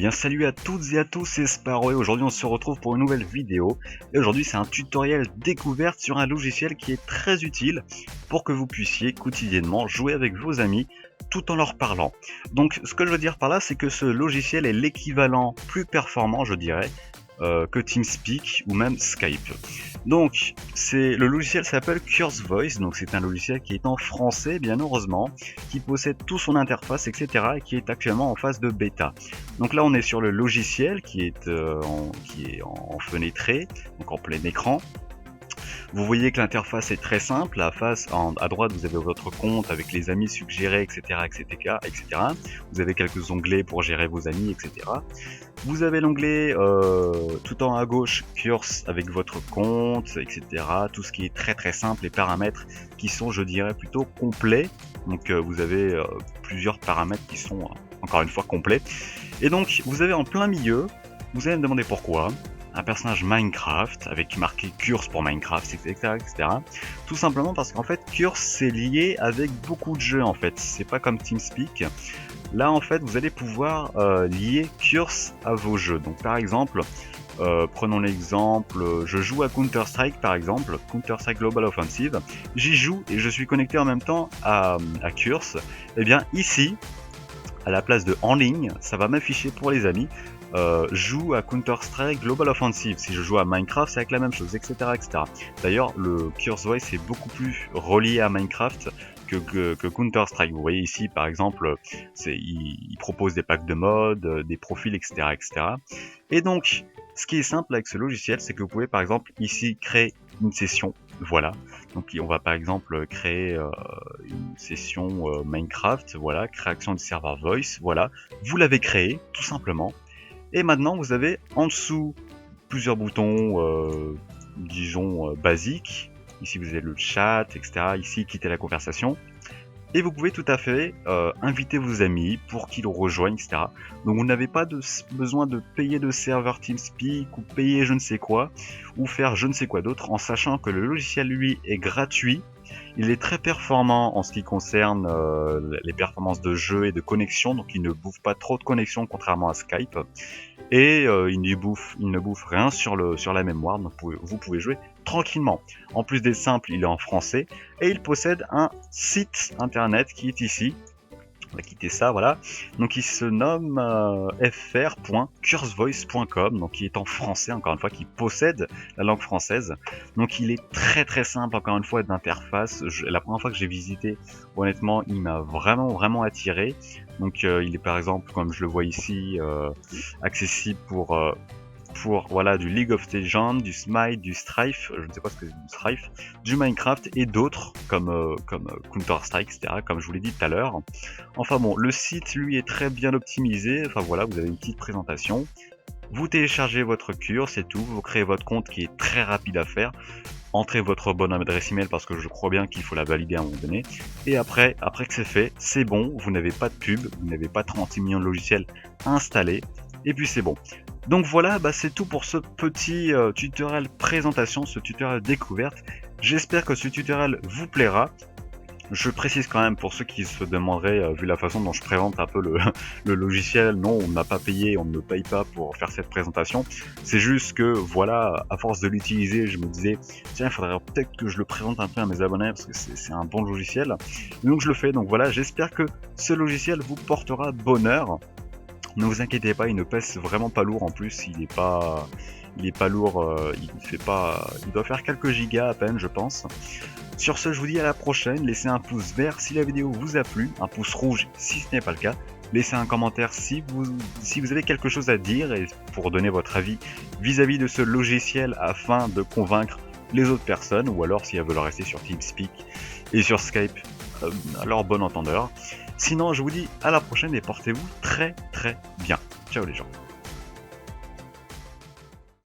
bien salut à toutes et à tous, c'est Sparrow et aujourd'hui on se retrouve pour une nouvelle vidéo. Et aujourd'hui c'est un tutoriel découverte sur un logiciel qui est très utile pour que vous puissiez quotidiennement jouer avec vos amis tout en leur parlant. Donc ce que je veux dire par là, c'est que ce logiciel est l'équivalent plus performant, je dirais, que TeamSpeak ou même Skype. Donc le logiciel s'appelle Curse Voice, donc c'est un logiciel qui est en français bien heureusement, qui possède tout son interface etc et qui est actuellement en phase de bêta. Donc là on est sur le logiciel qui est en fenêtré, donc en plein écran. Vous voyez que l'interface est très simple, à droite vous avez votre compte avec les amis suggérés, etc. Vous avez quelques onglets pour gérer vos amis, etc. Vous avez l'onglet tout en haut à gauche, Curse avec votre compte, etc. Tout ce qui est très simple, les paramètres qui sont, je dirais, plutôt complets. Donc vous avez plusieurs paramètres qui sont, encore une fois, complets. Et donc vous avez en plein milieu, vous allez me demander pourquoi, un personnage Minecraft avec marqué Curse pour Minecraft, etc. Tout simplement parce qu'en fait Curse c'est lié avec beaucoup de jeux en fait, c'est pas comme TeamSpeak. Là en fait vous allez pouvoir lier Curse à vos jeux. Donc par exemple, prenons l'exemple, je joue à Counter-Strike par exemple, Counter-Strike Global Offensive, j'y joue et je suis connecté en même temps à Curse. Et bien ici, à la place de en ligne, ça va m'afficher pour les amis, joue à Counter-Strike Global Offensive. Si je joue à Minecraft, c'est avec la même chose, etc. D'ailleurs, le Curse Voice est beaucoup plus relié à Minecraft que Counter-Strike. Vous voyez ici, par exemple, il propose des packs de mode, des profils, etc. Et donc, ce qui est simple avec ce logiciel, c'est que vous pouvez, par exemple, ici, créer une session. Voilà. Donc, on va, par exemple, créer une session Minecraft. Voilà. Création du serveur Voice. Voilà. Vous l'avez créé, tout simplement. Et maintenant, vous avez en dessous plusieurs boutons, disons, basiques. Ici, vous avez le chat, etc. Ici, quitter la conversation. Et vous pouvez tout à fait inviter vos amis pour qu'ils rejoignent, etc. Donc, vous n'avez pas besoin de payer de serveur TeamSpeak ou payer je ne sais quoi, ou faire je ne sais quoi d'autre, en sachant que le logiciel, lui, est gratuit. Il est très performant en ce qui concerne les performances de jeu et de connexion, donc il ne bouffe pas trop de connexion contrairement à Skype. Et il ne bouffe rien sur la mémoire, donc vous pouvez jouer tranquillement. En plus d'être simple, il est en français et il possède un site internet qui est ici. On va quitter ça, voilà. Donc il se nomme fr.cursevoice.com, donc qui est en français, encore une fois, qui possède la langue française. Donc il est très simple, encore une fois, d'interface. La première fois que j'ai visité, honnêtement, il m'a vraiment attiré. Donc il est par exemple, comme je le vois ici, accessible pour voilà, du League of Legends, du Smite, du Strife, je ne sais pas ce que c'est du Strife, du Minecraft et d'autres comme Counter-Strike, etc. comme je vous l'ai dit tout à l'heure. Enfin bon, le site lui est très bien optimisé, enfin voilà, vous avez une petite présentation. Vous téléchargez votre cure, c'est tout, vous créez votre compte qui est très rapide à faire. Entrez votre bonne adresse email parce que je crois bien qu'il faut la valider à un moment donné. Et après que c'est fait, c'est bon, vous n'avez pas de pub, vous n'avez pas 36 millions de logiciels installés, et puis c'est bon. Donc voilà, c'est tout pour ce petit tutoriel présentation, ce tutoriel découverte. J'espère que ce tutoriel vous plaira. Je précise quand même pour ceux qui se demanderaient, vu la façon dont je présente un peu le logiciel, non, on n'a pas payé, on ne paye pas pour faire cette présentation. C'est juste que, voilà, à force de l'utiliser, je me disais, tiens, il faudrait peut-être que je le présente un peu à mes abonnés, parce que c'est un bon logiciel. Donc je le fais, donc voilà, j'espère que ce logiciel vous portera bonheur. Ne vous inquiétez pas, il ne pèse vraiment pas lourd en plus, il est pas lourd, il doit faire quelques gigas à peine je pense. Sur ce, je vous dis à la prochaine, laissez un pouce vert si la vidéo vous a plu, un pouce rouge si ce n'est pas le cas, laissez un commentaire si vous avez quelque chose à dire et pour donner votre avis vis-à-vis de ce logiciel afin de convaincre les autres personnes, ou alors si elles veulent rester sur TeamSpeak et sur Skype, alors bon entendeur. Sinon, je vous dis à la prochaine et portez-vous très bien. Ciao les gens.